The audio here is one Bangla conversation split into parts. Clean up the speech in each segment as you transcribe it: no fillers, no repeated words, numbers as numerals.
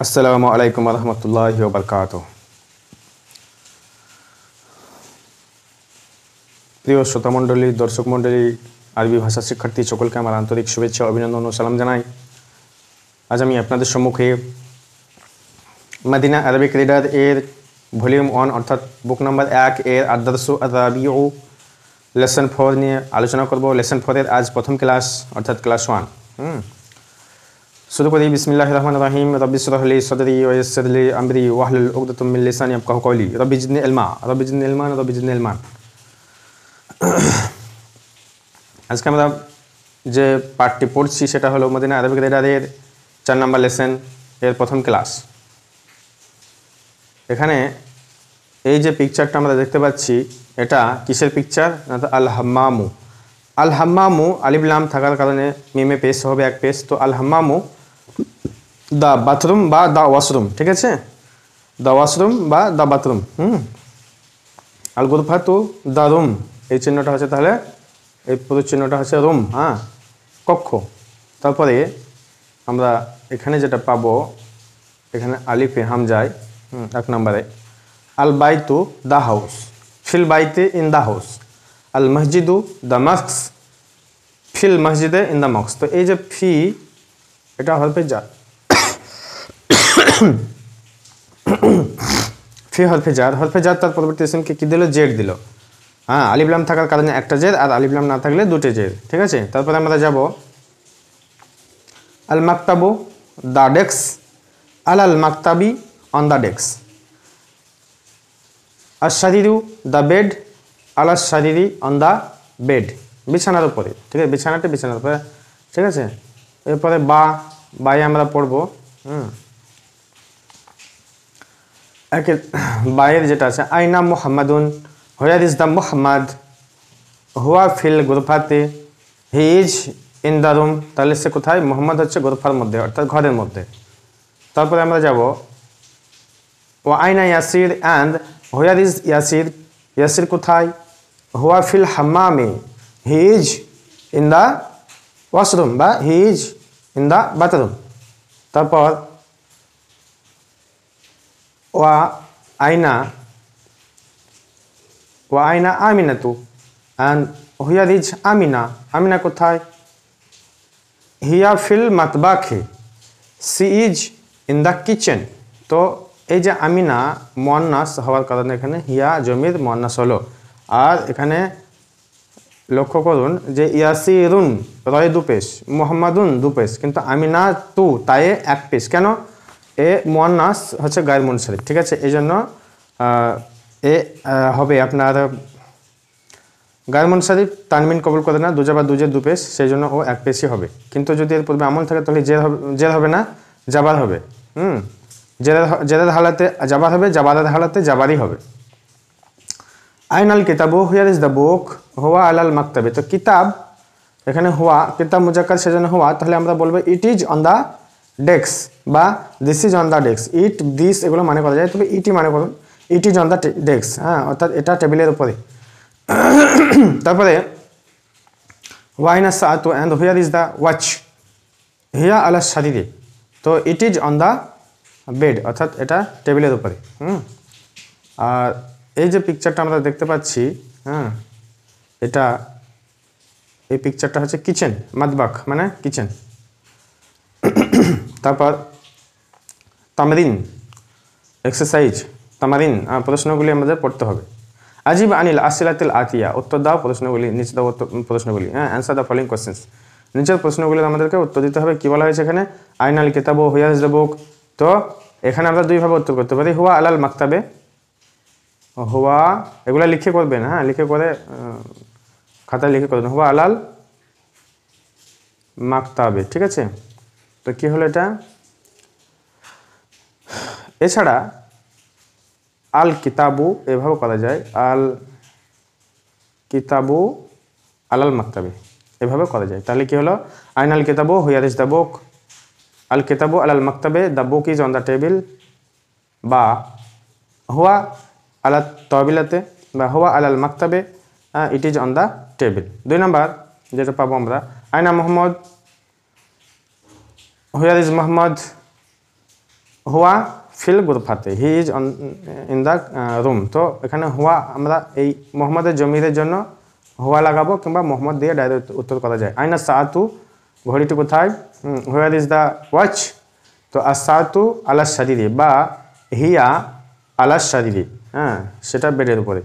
আসসালামু আলাইকুম রহমতুল্লাহি ওয়া বারাকাতুহু। প্রিয় শ্রোতামণ্ডলী, দর্শক মণ্ডলী, আরবি ভাষা শিক্ষার্থী সকলকে আমার আন্তরিক শুভেচ্ছা, অভিনন্দন ও সালাম জানাই। আজ আমি আপনাদের সম্মুখে মাদিনা আরবিক রিডার এর ভলিউম 1 অর্থাৎ বুক নাম্বার 1 এর আদ-দারসু আর-রাবিউ লেসন 4 নিয়ে আলোচনা করব। লেসন 4 এর আজ প্রথম ক্লাস অর্থাৎ ক্লাস 1। শুরু করি। বিসমিল্লাহির রহমানির রহিম। রব্বি ইশরাহ লি সাদরি ওয়া ইয়াসসির লি আমরি ওয়াহলুল উকদাতাম মিন লিসানি ইয়াফকাহু কওলি। রব্বি জিদনি ইলমা, রব্বি জিদনি ইলমান, রব্বি জিদনি ইলমান। আজকে আমরা যে পাঠটি পড়ছি সেটা হলো মদিনা আরবিক রিডারের 4 নম্বর লেসন এর প্রথম ক্লাস। এখানে এই যে পিকচারটা আমরা দেখতে পাচ্ছি এটা কিসের পিকচার? আল হাম্মামু। আল হাম্মামু আলিফ লাম থাকার কারণে মিমে পেশ হবে এক পেশ। তো আল হাম্মামু দ্য বাথরুম বা দ্য ওয়াশরুম, ঠিক আছে? দ্য ওয়াশরুম বা দ্য বাথরুম। আল গুরফাতু দ্য রুম, এই চিহ্নটা হচ্ছে তাহলে এই পুরো চিহ্নটা হচ্ছে রুম, কক্ষ। তারপরে আমরা এখানে যেটা পাবো, এখানে আলিফে হামজায় 1 নম্বরে আল বাইতু দ্য হাউস, ফিল বাইতে ইন দ্য হাউস, আল মসজিদু দ্য মস্ক, ফিল মসজিদে ইন দ্য মস্ক। তো এই যে ফি, এটা হরফে জার, ফি হরফে জার। হরফে জার তার পরবর্তী ইসমকে কি দিল? জেড দিল। আলিফ লাম থাকার কারণে একটা জের, আর আলিফ লাম না থাকলে দুটো জের, ঠিক আছে? তারপরে আমরা যাব আল মাকতাবু দ্য ডেস্ক, আল মাকতাবি অন দ্য ডেস্ক, আর শারিরু দ্য বেড, আল শারিরি অন দ্য বেড, বিছানার উপরে, ঠিক আছে? বিছানাটা বিছানার উপরে, ঠিক আছে? এরপরে বাই আমরা পড়বো। বায়ের যেটা আছে আইনা মুহাম্মাদুন, হোয়ার ইজ দ্য মুহাম্মদ, হুয়া ফিল গুরফাতে, he is in the room. তাহলে সে কোথায়? মোহাম্মদ হচ্ছে গুরফার মধ্যে অর্থাৎ ঘরের মধ্যে। তারপরে আমরা যাব ও আইনা Yasir and where is Yasir, Yasir কোথায়? হুয়া ফিল হাম্মামে, he is in the washroom বা he is in the bathroom. তারপর ওয়া আইনা আমিনাতু and where is Amina, Amina কোথায়? হিয়া ফিল মাতবাখে, she is in the kitchen. তো এই যে আমিনা মুয়ান্নাস হওয়ার কারণে এখানে হিয়া জমির মুয়ান্নাস হলো। আর এখানে লক্ষ্য করুন যে ইয়াসিরুন রয় দুপেশ, মুহাম্মাদুন দুপেশ, কিন্তু আমিনা তু তায়ে এক পেশ। কেন? এ মুয়ান্নাস হচ্ছে গায়ের মুনসারিফ, ঠিক আছে? এই জন্য এ হবে আপনার গায়ের মুনসারিফ, তানমিন কবুল করে না, দুজা বা দুজের দুপেশ, সেই জন্য ও এক পেশই হবে। কিন্তু যদি এর পূর্বে আমল থাকে তাহলে জের হবে না, জাবার হবে। জেরের হালাতে জাবার হবে, জাবারের হালাতে জাবারই হবে। আইনাল কিতাবু, হিয়ার ইজ দ্য বুক, হুয়া আলাল মাকতাবে। তো কিতাব এখানে হুয়া, কিতাব মুজাক্কার সেজন্য হুয়া, তাহলে আমরা বলবো it is on the desk বা this is on the desk. It, this এগুলো মানে করা যায়, তবে ইটি মানে করুন it is on the desk, অর্থাৎ এটা টেবিলের উপরে। তারপরে ওয়াইনা সাআতু and here is the watch, হিয়া আলা শারিরে। তো it is on the bed, অর্থাৎ এটা টেবিলের উপরে। আর এই যে পিকচারটা আমরা দেখতে পাচ্ছি, এটা এই পিকচারটা হচ্ছে কিচেন, মাতবাখ মানে কিচেন। তারপর তামরিন, এক্সারসাইজ, তামারিন, প্রশ্নগুলি আমাদের পড়তে হবে। আজিব আনিল আসিলাতিল আতিয়া, উত্তর দাও প্রশ্নগুলি, নিচে দাও প্রশ্নগুলি। অ্যান্সার দ্য ফলোইং কোশ্চেন্স, নিচের প্রশ্নগুলির আমাদেরকে উত্তর দিতে হবে। কি বলা হয়েছে এখানে? আইনাল কিতাবু, হিয়ার ইজ দ্য বুক। তো এখানে আমরা দুইভাবে উত্তর করতে পারি, হুয়া আলাল মাকতাবে, হুয়া এগুলা লিখে করবেন, লিখে করে খাতায় লিখে করবেন, হুয়া আলাল মাকতাবে, ঠিক আছে? তো কি হলো এটা? এছাড়া আল কিতাবু এভাবে করা যায়, আল কিতাবু আলাল মাকতাবে এভাবে করা যায়। তাহলে কি হলো? আইনাল কিতাবু, হিয়ার ইজ দ্য বুক, আল কিতাবু আলাল মাকতাবে, the book is on the table, বা হুয়া আলা তবিলাতে, বা হুয়া আলাল মাকতাবে, it is on the table. 2 নম্বর যেটা পাবো আমরা, আইনা মোহাম্মদ, হোয়ার ইজ মোহাম্মদ, হুয়া ফিল গুরফাতে, he is in the room. তো এখানে হুয়া আমরা এই মোহাম্মদের জমিরের জন্য হুয়া লাগাবো, কিংবা মোহাম্মদ দিয়ে ডাইরেক্ট উত্তর করা যায়। আইনা সাআতু, ঘড়িটি কোথায়? হোয়ার ইজ দ্য ওয়াচ? তো আসাতু আলা শারিরি বা হিয়া আলা শারিরি, হ্যাঁ সেটা বেডের উপরে।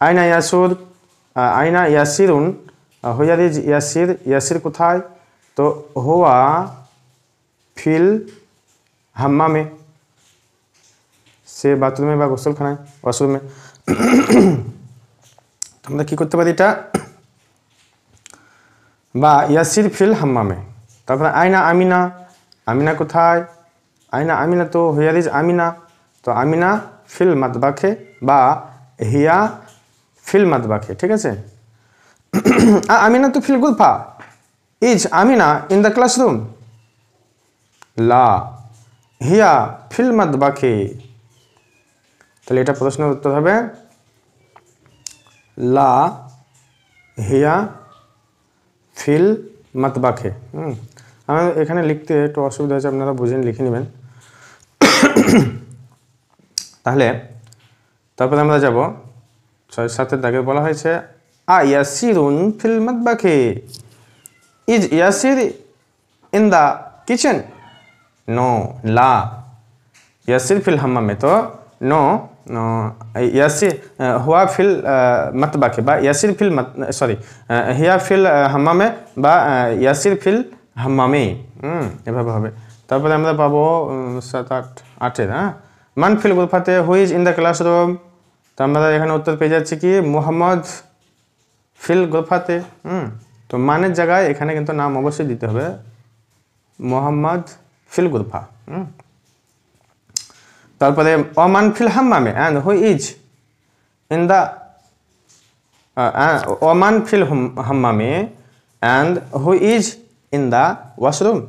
আইনা ইয়াসুর, আইনা ইয়াসিরুন, হোয়ার ইজ ইয়াসির, ইয়াসির কোথায়? তো হুয়া ফিল হাম্মামে, সে বাথরুমে বা গোসলখানায়, ওয়াশরুমে। আমরা কী করতে পারি এটা? বা ইয়াসির ফিল হাম্মামে। তারপরে আইনা আমিনা, আমিনা কোথায়? আইনা আমিনা, তো হিয়ার ইজ আমিনা, তো আমিনা ফিল মাতবাখে বা হিয়া ফিল মাতবাখে, ঠিক আছে। আমিনা তো ফিল গুলফা, is Amina in the classroom? লা, হিয়া ফিল মাতবাখে। তাহলে এটা প্রশ্নের উত্তর হবে লা হিয়া ফিল মাতবাখে। আমার এখানে লিখতে একটু অসুবিধা হয়েছে, আপনারা বুঝেন, লিখে নেবেন। তাহলে তারপরে আমরা যাব 6-7 দাগে। বলা হয়েছে ইয়াসিরুন ফিল মাতবাখে, is Yasir in the kitchen? No, লা। ইয়াসির ফিল হাম্মামে, তো নো, ইয়াসির হুয়া ফিল মাতবাখে বা ইয়াসির ফিল হিয়া ফিল হাম্মামে বা ইয়াসির ফিল হাম্মামে, এভাবে হবে। তারপরে আমরা পাবো 7-8-8, হ্যাঁ। মান ফিল গুরফাতে, হুইজ ইন দ্য ক্লাসরুম। তো আমরা এখানে উত্তর পেয়ে যাচ্ছি কি মুহাম্মদ ফিল গুরফাতে। তো মানের জায়গায় এখানে কিন্তু নাম অবশ্যই দিতে হবে, মুহাম্মদ ফিল গুরফা। তারপরে ওমান ফিল হাম্মামে, and who is in the ওমান ফিল হাম্মামে and who is in the washroom?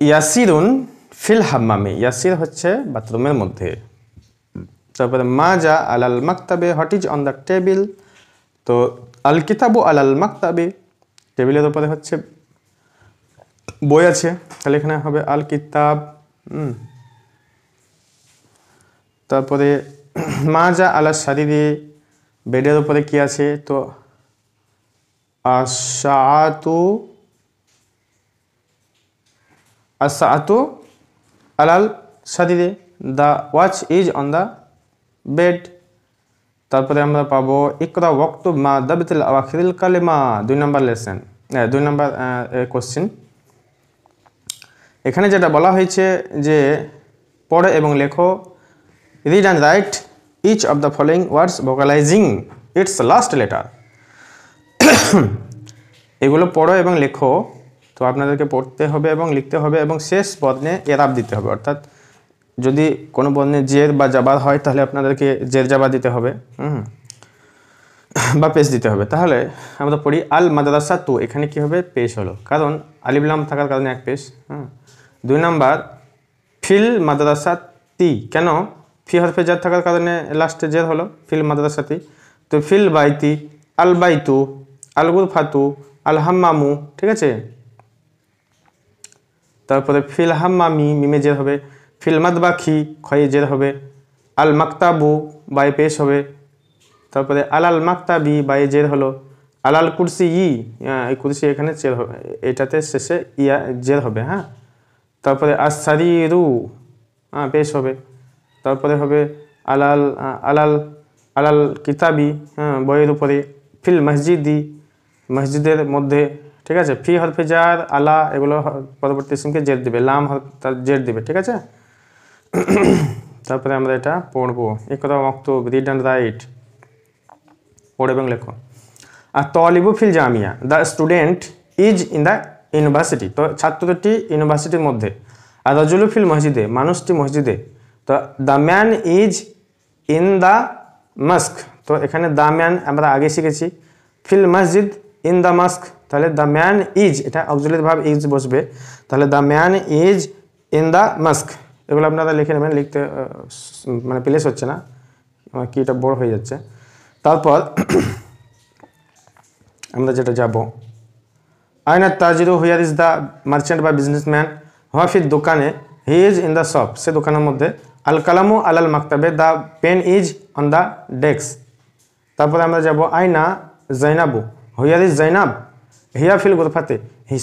ইয়াসিরুন ফিল হাম্মামে, ইয়াসির হচ্ছে বাথরুমের মধ্যে। তারপরে মাজা আলাল মাকতাবে, what is on the table? তো আল কিতাবু আলাল মাকতাবে, টেবিলের উপরে হচ্ছে বই আছে, তাহলে এখানে হবে আল কিতাব। তারপরে মাজা আলা শারিরি, বেডের উপরে কি আছে? তো আসাআতু আলাল শারিরি, the watch is on the bed. তারপরে আমরা পাবো ইকরা ওয়াক্তুব মা দাবিতিল আওয়াখিরিল কালিমা, 2 নম্বর লেসন, 2 নম্বর কোশ্চেন। এখানে যেটা বলা হয়েছে যে পড়ো এবং লেখো, read and write each of the following words vocalising its last letter. এগুলো পড়ো এবং লেখো, তো আপনাদেরকে পড়তে হবে এবং লিখতে হবে এবং শেষ বর্ণে এরাব দিতে হবে। অর্থাৎ যদি কোনো বর্ণে জের বা জাবার হয় তাহলে আপনাদেরকে জের জাবার দিতে হবে, বা পেশ দিতে হবে। তাহলে আমরা পড়ি আল মাদ্রাসা তু, এখানে কি হবে? পেশ হলো, কারণ আলিফ লাম থাকার কারণে এক পেশ। 2 নম্বর ফিল মাদ্রাসা তি, কেন? ফি হরফে জার থাকার কারণে লাস্টে জের হলো, ফিল মাদ্রাসাতি। তো ফিল বাইতি, আল বাইতু, আল গুরফাতু, আল হাম্মামু, ঠিক আছে। তারপরে ফিল হাম্মামি, মিমে জের হবে। ফিল মাদবাখি, খয়ে জের হবে। আল মাকতাবু, বাই পেশ হবে। তারপরে আলাল মাকতাবি, বাই জের হলো। আলাল কুরসি ই, এই কুরসি এখানে জের হবে, এটাতে শেষে ইয়া জের হবে, হ্যাঁ। তারপরে আসারিরু, পেশ হবে। তারপরে হবে আলাল আলাল আলাল কিতাবি, বইয়ের উপরে। ফিল মসজিদি, মসজিদের মধ্যে, ঠিক আছে। ফি হরফে জার, আলা, এগুলো পরবর্তী ইসমকে জের দিবে, লাম তার জের দিবে, ঠিক আছে। তারপরে আমরা এটা পড়বো, ইকরা ওয়াক্তুব, রিড অ্যান্ড রাইট, পড়ো এবং লেখো। আর তলিবু ফিল জামিয়া, the student is in the university, তো ছাত্রটি ইউনিভার্সিটির মধ্যে। আর রজুলু ফিল মসজিদে, মানুষটি মসজিদে। তো the man is in the mosque, তো এখানে দ্য ম্যান আমরা আগে শিখেছি। ফিল মসজিদ, ইন দ্য মস্ক, তাহলে দ্য ম্যান ইজ, এটা অক্সিলারি ভার্ব ইজ বসবে, তাহলে the man is in the মস্ক। এগুলো আপনারা লিখে নেবেন, লিখতে মানে প্লেস হচ্ছে না, কি এটা বড় হয়ে যাচ্ছে। তারপর আমরা যেটা যাব, আয়না তাজিরু, হুয়ার ইজ দ্য মার্চেন্ট বা বিজনেসম্যান? হাফিজ দোকানে, he is in the shop, সে দোকানের মধ্যে। আল কালামু আলাল মাকতাবে, the pen is on the desk. তারপরে আমরা যাব আইনা জাইনাবু, হুয়ার ইজ জাইনাব, হিয়া ফিল গুরফাতে,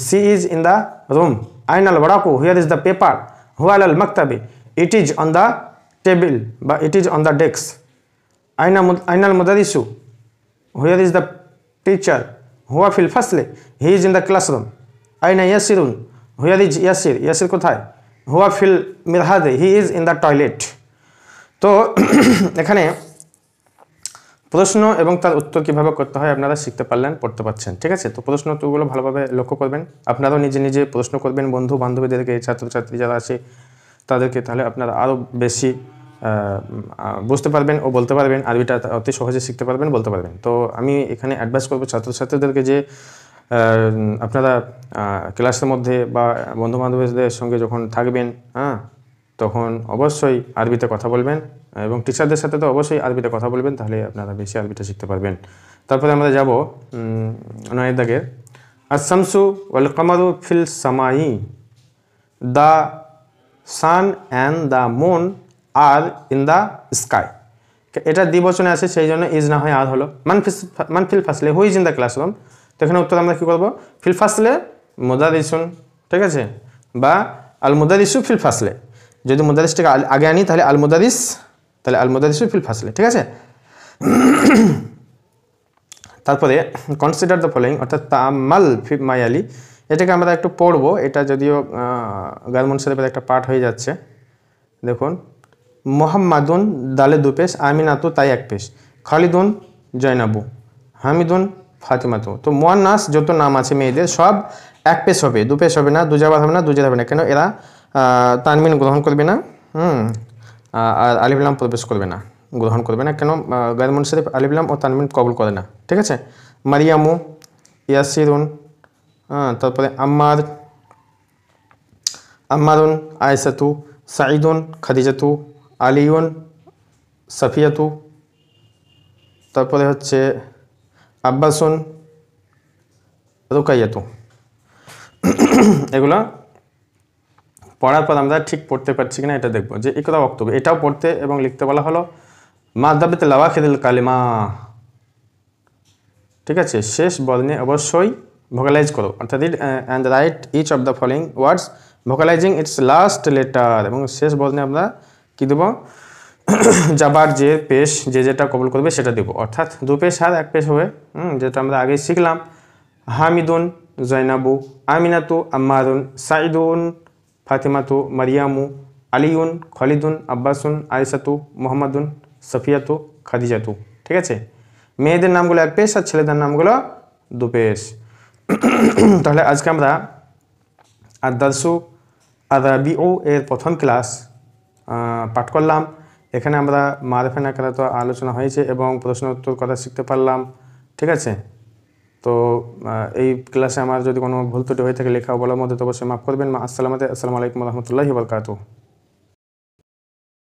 she is in the room. আইনাল ওয়ারাকু, হুয়ার ইজ দ্য পেপার, হুয়া আলাল মাকতাবে, it is on the table বা it is on the desk. আইনাল মুদারিসু, হুয়ার ইজ দ্য টিচার, হুয়া ফিল ফাসলে, he is in the classroom. আইনা ইয়াসিরুন, হুয়ার ইজ ইয়াসির, ইয়াসির কোথায়? হুয়া ফিল মিরহাদে, he is in the toilet. তো এখানে প্রশ্ন এবং তার উত্তর কীভাবে করতে হয় আপনারা শিখতে পারলেন, পড়তে পারছেন, ঠিক আছে। তো প্রশ্ন উত্তরগুলো ভালোভাবে লক্ষ্য করবেন, আপনারাও নিজে নিজে প্রশ্ন করবেন বন্ধু বান্ধবীদেরকে, ছাত্রছাত্রী যারা আছে তাদেরকে, তাহলে আপনারা আরও বেশি বুঝতে পারবেন ও বলতে পারবেন, আরবিটা অতি সহজে শিখতে পারবেন, বলতে পারবেন। তো আমি এখানে অ্যাডভাইস করবো ছাত্রছাত্রীদেরকে যে আপনারা ক্লাসের মধ্যে বা বন্ধুবান্ধবদের সঙ্গে যখন থাকবেন, তখন অবশ্যই আরবিতে কথা বলবেন এবং টিচারদের সাথে তো অবশ্যই আরবিতে কথা বলবেন, তাহলে আপনারা বেশি আরবিটা শিখতে পারবেন। তারপরে আমরা যাব 9 দাগের, আশ-শামসু ওয়াল কামারু ফিল সামাই, the sun and the moon are in the sky. এটা দ্বিবচনে আছে, সেই জন্য ইজ না হয় আর হলো। মান ফিল ফাসলে, who is in the classroom. তো এখানে উত্তর আমরা কী করবো? ফিল ফাসলে মুদারিসুন, ঠিক আছে, বা আল মুদারিসু ফিল ফাসলে। যদি মুদারিসটাকে আগে আনি তাহলে আল মুদারিস, তাহলে আল মুদারিসু ফিল ফাসলে, ঠিক আছে। তারপরে কনসিডার দ্য ফলোয়িং, অর্থাৎ তামাল ফি মায়ালি, এটাকে আমরা একটু পড়বো। এটা যদিও গারমন শরীফের একটা পাঠ হয়ে যাচ্ছে। দেখুন, মোহাম্মদুন দালে 2 পেশ, আমিনাতু তাই 1 পেশ, খালিদুন জয়নাবু, হামিদুন ফাতিমাতু। তো মুয়ান্নাস যত নাম আছে মেয়েদের সব 1 পেশ হবে, 2 পেশ হবে না, 2 জাবার হবে না, 2 জের হবে না। কেন? এরা তানমিন গ্রহণ করবে না, আর আলিফ লাম প্রবেশ করবে না, গ্রহণ করবে না। কেন? গায়র মুনসারিফ আলিফ লাম ও তানমিন কবুল করে না, ঠিক আছে। মারিয়ামু, ইয়াসিরুন, তারপরে আম্মারুন, আয়েশাতু, সাঈদুন, খাদিজাতু, আলিউন, সাফিয়াতু, তারপরে হচ্ছে আব্বাসুন, রুকাইয়াতু। এগুলো পড়ার পর আমরা ঠিক পড়তে পারছি কিনা এটা দেখবো। যে ইকরা ওয়াক্তুব, এটাও পড়তে এবং লিখতে বলা হলো। মাদাবিত লাওয়াখিরুল কালিমা, ঠিক আছে, শেষ বর্ণে অবশ্যই ভোকালাইজ করো, অর্থাৎ and write each of the following words vocalising its last letter. এবং শেষ বর্ণে আমরা কী দেবো? জাবার যে পেশ, যেটা কবুল করবে সেটা দেবো, অর্থাৎ 2 পেশ আর 1 পেশ হবে, যেটা আমরা আগেই শিখলাম। হামিদুন জয়নাবু, আমিনাতু আম্মারুন, সাঈদুন ফাতিমাতু, মারিয়ামু, আলিউন, খালিদুন, আব্বাসুন, আয়েশাতু, মোহাম্মদুন, সাফিয়াতু, খাদিজাতু, ঠিক আছে। মেয়েদের নামগুলো 1 পেশ আর ছেলেদের নামগুলো 2 পেশ। তাহলে আজকে আমরা আদ-দারসু আর-রাবিউ এর প্রথম ক্লাস পাঠ করলাম। এখানে আমরা মারিফা নাকরা তো আলোচনা হয়েছে এবং প্রশ্ন উত্তর কথা শিখতে পারলাম, ঠিক আছে। তো এই ক্লাসে আমার যদি কোনো ভুল ত্রুটি হয়ে থাকে লেখা বলার মধ্যে, তো অবশ্যই মাফ করবেন। আসসালামু আলাইকুম ওয়া রাহমাতুল্লাহি ওয়া বারাকাতুহু।